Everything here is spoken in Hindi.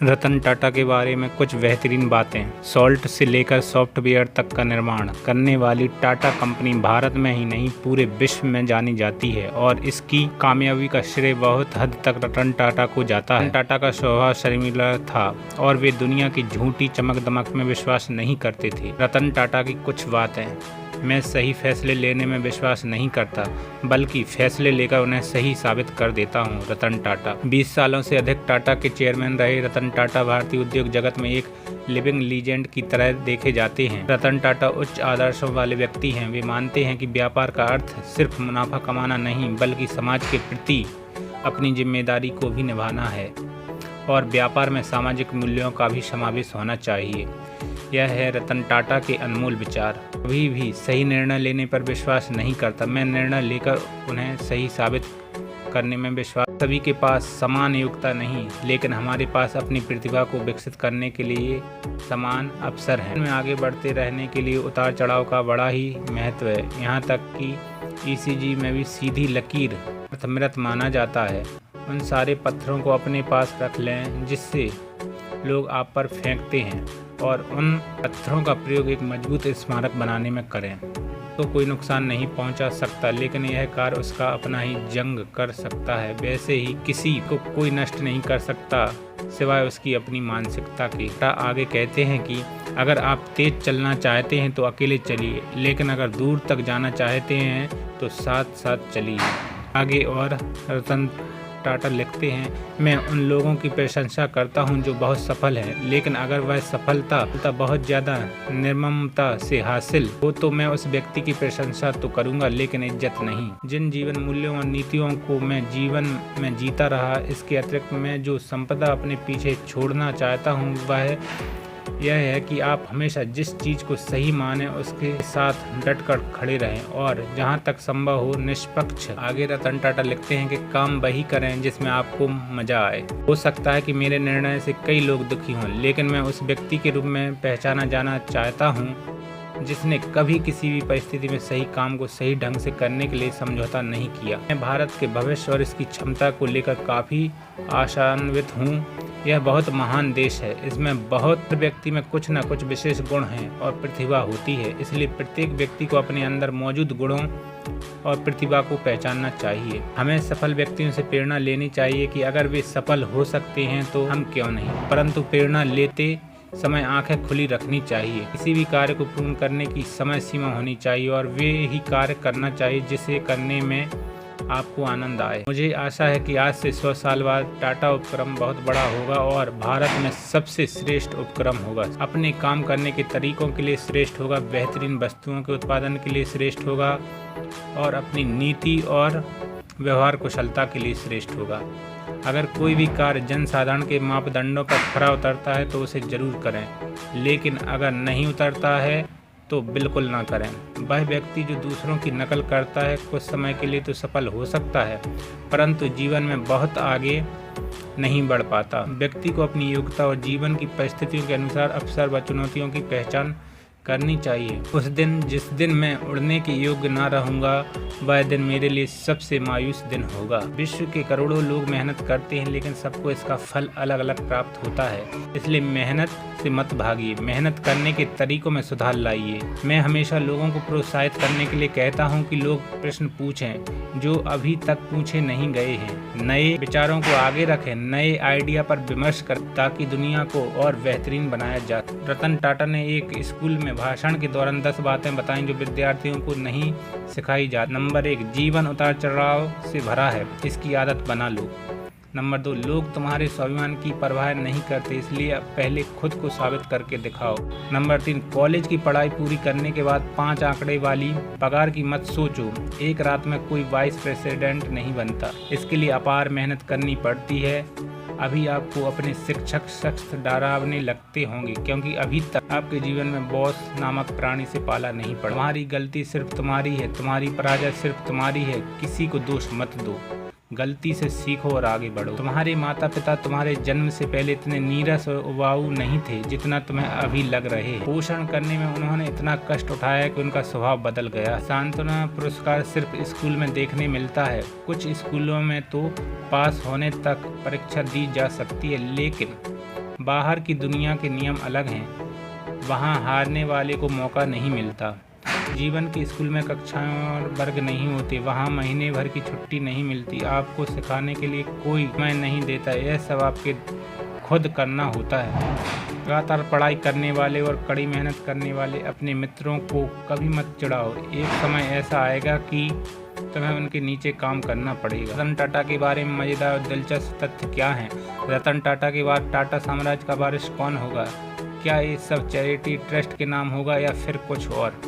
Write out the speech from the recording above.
रतन टाटा के बारे में कुछ बेहतरीन बातें। सॉल्ट से लेकर सॉफ्टवेयर तक का निर्माण करने वाली टाटा कंपनी भारत में ही नहीं पूरे विश्व में जानी जाती है और इसकी कामयाबी का श्रेय बहुत हद तक रतन टाटा को जाता है। रतन टाटा का स्वभाव शर्मीला था और वे दुनिया की झूठी चमक दमक में विश्वास नहीं करते थे। रतन टाटा की कुछ बातें। मैं सही फैसले लेने में विश्वास नहीं करता, बल्कि फैसले लेकर उन्हें सही साबित कर देता हूं। रतन टाटा 20 सालों से अधिक टाटा के चेयरमैन रहे रतन टाटा भारतीय उद्योग जगत में एक लिविंग लीजेंड की तरह देखे जाते हैं। रतन टाटा उच्च आदर्शों वाले व्यक्ति हैं। वे मानते हैं कि व्यापार का अर्थ सिर्फ मुनाफा कमाना नहीं, बल्कि समाज के प्रति अपनी जिम्मेदारी को भी निभाना है और व्यापार में सामाजिक मूल्यों का भी समावेश होना चाहिए। यह है रतन टाटा के अनमोल विचार। कभी भी सही निर्णय लेने पर विश्वास नहीं करता, मैं निर्णय लेकर उन्हें सही साबित करने में विश्वास। सभी के पास समान योग्यता नहीं, लेकिन हमारे पास अपनी प्रतिभा को विकसित करने के लिए समान अवसर हैं। में आगे बढ़ते रहने के लिए उतार चढ़ाव का बड़ा ही महत्व है। यहाँ तक कि ECG में भी सीधी लकीर अर्थमृत माना जाता है। उन सारे पत्थरों को अपने पास रख लें जिससे लोग आप पर फेंकते हैं और उन पत्थरों का प्रयोग एक मजबूत स्मारक बनाने में करें तो कोई नुकसान नहीं पहुंचा सकता, लेकिन यह कार्य उसका अपना ही जंग कर सकता है। वैसे ही किसी को कोई नष्ट नहीं कर सकता सिवाय उसकी अपनी मानसिकता के। आगे कहते हैं कि अगर आप तेज चलना चाहते हैं तो अकेले चलिए, लेकिन अगर दूर तक जाना चाहते हैं तो साथ साथ चलिए। आगे और रतन टाटा लिखते हैं, मैं उन लोगों की प्रशंसा करता हूं जो बहुत सफल हैं, लेकिन अगर वह सफलता बहुत ज़्यादा निर्ममता से हासिल हो तो मैं उस व्यक्ति की प्रशंसा तो करूंगा, लेकिन इज्जत नहीं। जिन जीवन मूल्यों और नीतियों को मैं जीवन में जीता रहा, इसके अतिरिक्त मैं जो संपदा अपने पीछे छोड़ना चाहता हूँ वह यह है कि आप हमेशा जिस चीज़ को सही माने उसके साथ डटकर खड़े रहें और जहां तक संभव हो निष्पक्ष। आगे रतन टाटा लिखते हैं कि काम वही करें जिसमें आपको मजा आए। हो सकता है कि मेरे निर्णय से कई लोग दुखी हों, लेकिन मैं उस व्यक्ति के रूप में पहचाना जाना चाहता हूं जिसने कभी किसी भी परिस्थिति में सही काम को सही ढंग से करने के लिए समझौता नहीं किया। मैं भारत के भविष्य और इसकी क्षमता को लेकर काफ़ी आशान्वित हूँ। यह बहुत महान देश है, इसमें बहुत व्यक्ति में कुछ न कुछ विशेष गुण हैं और प्रतिभा होती है, इसलिए प्रत्येक व्यक्ति को अपने अंदर मौजूद गुणों और प्रतिभा को पहचानना चाहिए। हमें सफल व्यक्तियों से प्रेरणा लेनी चाहिए कि अगर वे सफल हो सकते हैं तो हम क्यों नहीं, परंतु प्रेरणा लेते समय आंखें खुली रखनी चाहिए। किसी भी कार्य को पूर्ण करने की समय सीमा होनी चाहिए और वे ही कार्य करना चाहिए जिसे करने में आपको आनंद आए। मुझे आशा है कि आज से 100 साल बाद टाटा उपक्रम बहुत बड़ा होगा और भारत में सबसे श्रेष्ठ उपक्रम होगा। अपने काम करने के तरीकों के लिए श्रेष्ठ होगा, बेहतरीन वस्तुओं के उत्पादन के लिए श्रेष्ठ होगा और अपनी नीति और व्यवहार कुशलता के लिए श्रेष्ठ होगा। अगर कोई भी कार्य जनसाधारण के मापदंडों पर खरा उतरता है तो उसे जरूर करें, लेकिन अगर नहीं उतरता है तो बिल्कुल ना करें। वह व्यक्ति जो दूसरों की नकल करता है कुछ समय के लिए तो सफल हो सकता है, परंतु जीवन में बहुत आगे नहीं बढ़ पाता। व्यक्ति को अपनी योग्यता और जीवन की परिस्थितियों के अनुसार अवसर व चुनौतियों की पहचान करनी चाहिए। उस दिन जिस दिन मैं उड़ने के योग्य ना रहूँगा वह दिन मेरे लिए सबसे मायूस दिन होगा। विश्व के करोड़ों लोग मेहनत करते हैं, लेकिन सबको इसका फल अलग अलग प्राप्त होता है, इसलिए मेहनत से मत भागिए, मेहनत करने के तरीकों में सुधार लाइए। मैं हमेशा लोगों को प्रोत्साहित करने के लिए कहता हूं कि लोग प्रश्न पूछें जो अभी तक पूछे नहीं गए हैं, नए विचारों को आगे रखें, नए आइडिया पर विमर्श करें ताकि दुनिया को और बेहतरीन बनाया जा। रतन टाटा ने एक स्कूल में भाषण के दौरान 10 बातें बताई जो विद्यार्थियों को नहीं सिखाई जाती। नंबर 1, जीवन उतार चढ़ाव से भरा है, इसकी आदत बना लो। नंबर 2, लोग तुम्हारे स्वाभिमान की परवाह नहीं करते, इसलिए अब पहले खुद को साबित करके दिखाओ। नंबर 3, कॉलेज की पढ़ाई पूरी करने के बाद 5 आंकड़े वाली पगार की मत सोचो। एक रात में कोई वाइस प्रेसिडेंट नहीं बनता, इसके लिए अपार मेहनत करनी पड़ती है। अभी आपको अपने शिक्षक सख्त डरावने लगते होंगे क्योंकि अभी तक आपके जीवन में बॉस नामक प्राणी से पाला नहीं पड़ा। तुम्हारी गलती सिर्फ तुम्हारी है, तुम्हारी पराजय सिर्फ तुम्हारी है, किसी को दोष मत दो। गलती से सीखो और आगे बढ़ो। तुम्हारे माता पिता तुम्हारे जन्म से पहले इतने नीरस और उबाऊ नहीं थे जितना तुम्हें अभी लग रहे। पोषण करने में उन्होंने इतना कष्ट उठाया कि उनका स्वभाव बदल गया। सांत्वना पुरस्कार सिर्फ स्कूल में देखने मिलता है। कुछ स्कूलों में तो पास होने तक परीक्षा दी जा सकती है, लेकिन बाहर की दुनिया के नियम अलग हैं, वहाँ हारने वाले को मौका नहीं मिलता। जीवन के स्कूल में कक्षाएं और वर्ग नहीं होते, वहाँ महीने भर की छुट्टी नहीं मिलती, आपको सिखाने के लिए कोई समय नहीं देता, यह सब आपके खुद करना होता है। लगातार पढ़ाई करने वाले और कड़ी मेहनत करने वाले अपने मित्रों को कभी मत चिढ़ाओ, एक समय ऐसा आएगा कि तुम्हें उनके नीचे काम करना पड़ेगा। रतन टाटा के बारे में मजेदार और दिलचस्प तथ्य क्या हैं? रतन टाटा के बाद टाटा साम्राज्य का वारिस कौन होगा? क्या ये सब चैरिटी ट्रस्ट के नाम होगा या फिर कुछ और?